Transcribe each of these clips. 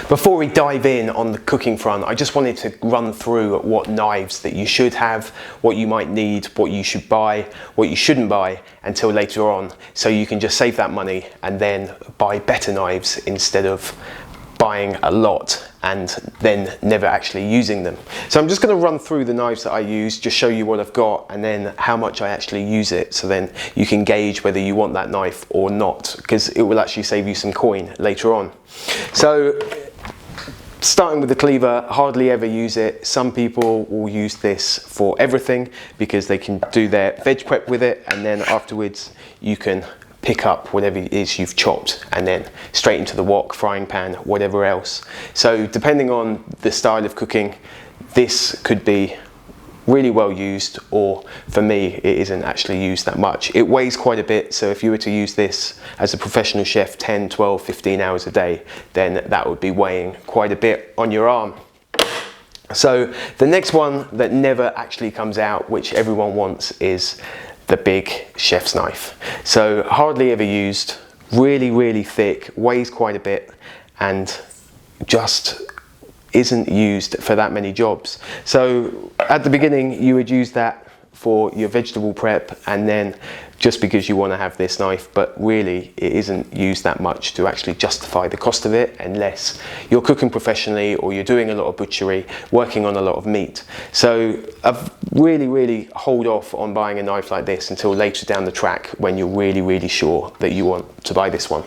Before we dive in on the cooking front, I just wanted to run through what knives that you should have, what you might need, what you should buy, what you shouldn't buy until later on, so you can just save that money and then buy better knives instead of buying a lot and then never actually using them. So I'm just going to run through the knives that I use, just show you what I've got and then how much I actually use it, so then you can gauge whether you want that knife or not, because it will actually save you some coin later on. So starting with the cleaver, hardly ever use it. Some people will use this for everything because they can do their veg prep with it, and then afterwards you can pick up whatever it is you've chopped and then straight into the wok, frying pan, whatever else. So depending on the style of cooking, this could be really well used, or for me it isn't actually used that much. It weighs quite a bit, so if you were to use this as a professional chef 10, 12, 15 hours a day, then that would be weighing quite a bit on your arm. So the next one that never actually comes out, which everyone wants, is the big chef's knife. So hardly ever used, really thick, weighs quite a bit, and just isn't used for that many jobs. So at the beginning you would use that for your vegetable prep, and then just because you want to have this knife, but really it isn't used that much to actually justify the cost of it unless you're cooking professionally or you're doing a lot of butchery, working on a lot of meat. So I've really hold off on buying a knife like this until later down the track when you're really sure that you want to buy this one.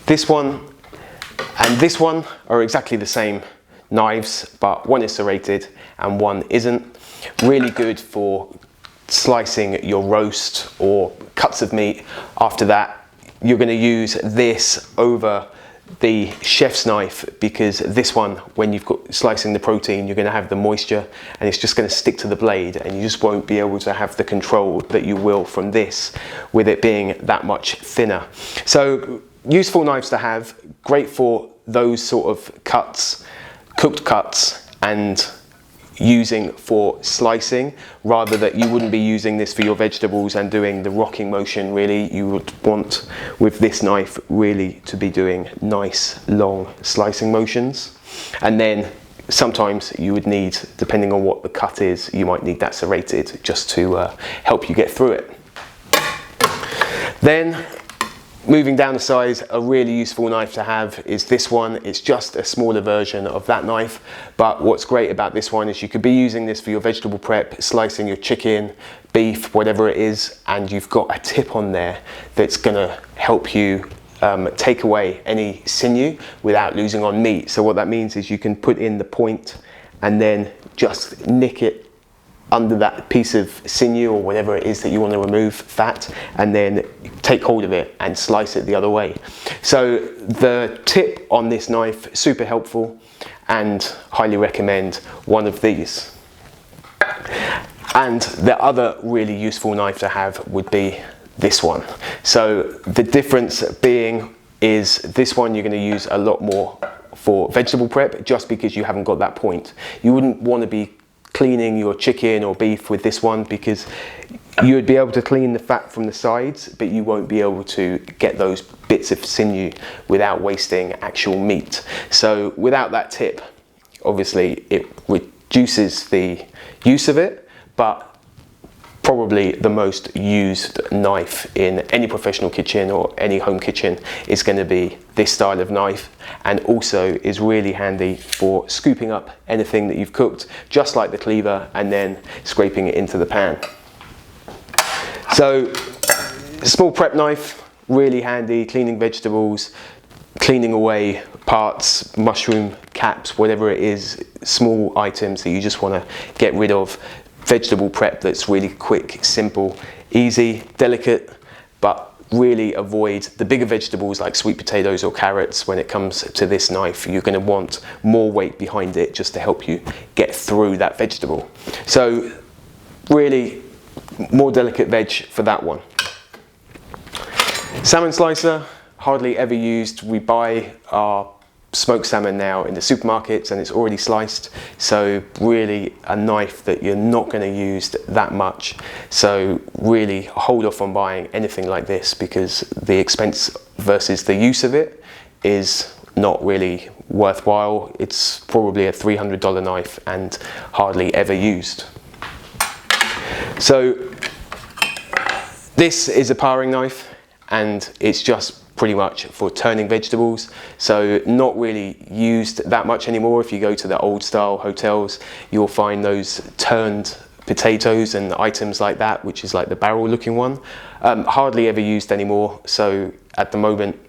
This one and this one are exactly the same knives, but one is serrated and one isn't. Really good for slicing your roast or cuts of meat. After that, you're going to use this over the chef's knife, because this one, when you've got slicing the protein, you're going to have the moisture and it's just going to stick to the blade, and you just won't be able to have the control that you will from this with it being that much thinner. So useful knives to have, great for those sort of cuts, cooked cuts, and using for slicing, rather that you wouldn't be using this for your vegetables and doing the rocking motion. Really, you would want with this knife really to be doing nice long slicing motions. And then sometimes you would need, depending on what the cut is, you might need that serrated just to help you get through it. Then moving down the size, a really useful knife to have is this one. It's just a smaller version of that knife, but what's great about this one is you could be using this for your vegetable prep, slicing your chicken, beef, whatever it is, and you've got a tip on there that's going to help you take away any sinew without losing on meat. So what that means is you can put in the point and then just nick it under that piece of sinew or whatever it is that you want to remove, fat, and then take hold of it and slice it the other way. So the tip on this knife, super helpful, and highly recommend one of these. And the other really useful knife to have would be this one. So the difference being is this one you're going to use a lot more for vegetable prep, just because you haven't got that point. You wouldn't want to be cleaning your chicken or beef with this one, because you would be able to clean the fat from the sides, but you won't be able to get those bits of sinew without wasting actual meat. So without that tip, obviously it reduces the use of it, but probably the most used knife in any professional kitchen or any home kitchen is going to be this style of knife, and also is really handy for scooping up anything that you've cooked, just like the cleaver, and then scraping it into the pan. So small prep knife, really handy, cleaning vegetables, cleaning away parts, mushroom caps, whatever it is, small items that you just want to get rid of. Vegetable prep that's really quick, simple, easy, delicate, but really avoid the bigger vegetables like sweet potatoes or carrots. When it comes to this knife, you're going to want more weight behind it just to help you get through that vegetable. So really more delicate veg for that one. Salmon slicer, hardly ever used. We buy our smoked salmon now in the supermarkets and it's already sliced, so really a knife that you're not going to use that much. So really hold off on buying anything like this, because the expense versus the use of it is not really worthwhile. It's probably a $300 knife and hardly ever used. So this is a paring knife, and it's just pretty much for turning vegetables, so not really used that much anymore. If you go to the old style hotels, you'll find those turned potatoes and items like that, which is like the barrel looking one. Hardly ever used anymore, so at the moment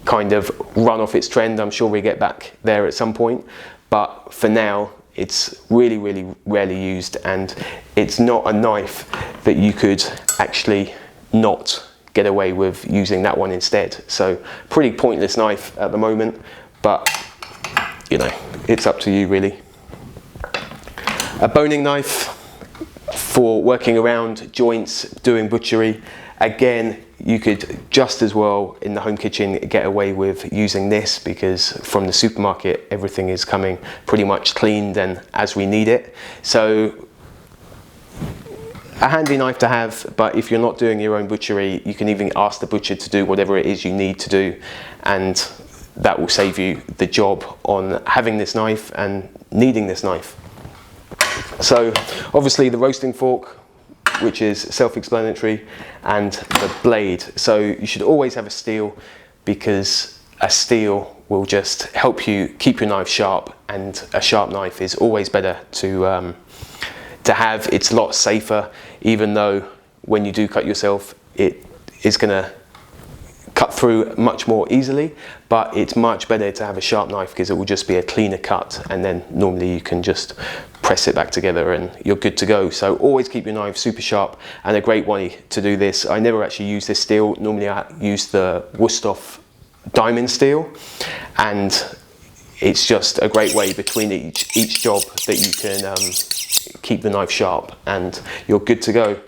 kind of run off its trend. I'm sure we get back there at some point, but for now it's really rarely used, and it's not a knife that you could actually not get away with using that one instead. So pretty pointless knife at the moment, but you know, it's up to you really. A boning knife for working around joints, doing butchery. Again, you could just as well in the home kitchen get away with using this, because from the supermarket everything is coming pretty much cleaned and as we need it. So a handy knife to have, but if you're not doing your own butchery, you can even ask the butcher to do whatever it is you need to do, and that will save you the job on having this knife and needing this knife. So obviously the roasting fork, which is self-explanatory, and the blade. So you should always have a steel, because a steel will just help you keep your knife sharp, and a sharp knife is always better to have. It's a lot safer, even though when you do cut yourself, it is going to cut through much more easily, but it's much better to have a sharp knife, because it will just be a cleaner cut, and then normally you can just press it back together and you're good to go. So always keep your knife super sharp, and a great way to do this, I never actually use this steel. Normally I use the Wusthof diamond steel, and it's just a great way between each job that you can keep the knife sharp and you're good to go.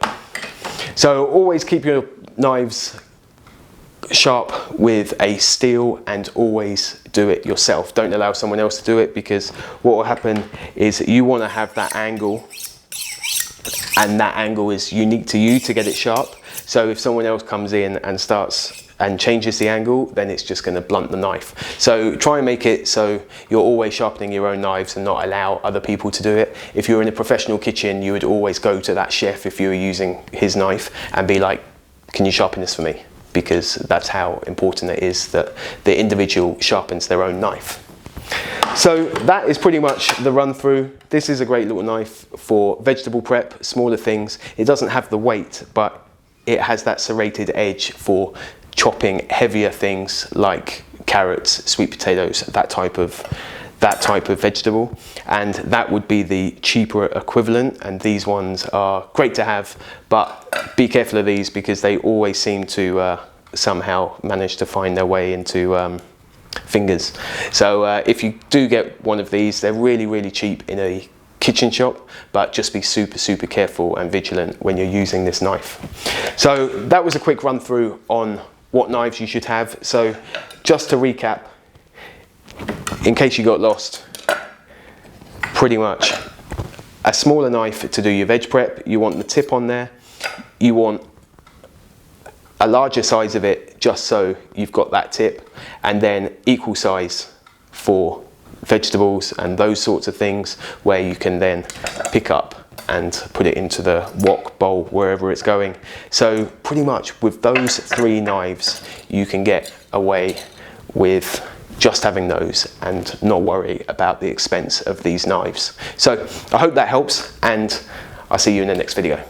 So always keep your knives sharp with a steel, and always do it yourself. Don't allow someone else to do it, because what will happen is you want to have that angle, and that angle is unique to you to get it sharp. So if someone else comes in and starts and changes the angle, then it's just going to blunt the knife. So try and make it so you're always sharpening your own knives and not allow other people to do it. If you're in a professional kitchen, you would always go to that chef if you were using his knife and be like, can you sharpen this for me? Because that's how important it is that the individual sharpens their own knife. So that is pretty much the run through. This is a great little knife for vegetable prep, smaller things. It doesn't have the weight, but it has that serrated edge for chopping heavier things like carrots, sweet potatoes, that type of vegetable, and that would be the cheaper equivalent. And these ones are great to have, but be careful of these, because they always seem to somehow manage to find their way into fingers. So if you do get one of these, they're really cheap in a kitchen shop, but just be super careful and vigilant when you're using this knife. So that was a quick run through on what knives you should have. So just to recap, in case you got lost, pretty much a smaller knife to do your veg prep. You want the tip on there. You want a larger size of it, just so you've got that tip, and then equal size for vegetables and those sorts of things, where you can then pick up and put it into the wok, bowl, wherever it's going. So pretty much with those 3 knives, you can get away with just having those and not worry about the expense of these knives. So I hope that helps, and I'll see you in the next video.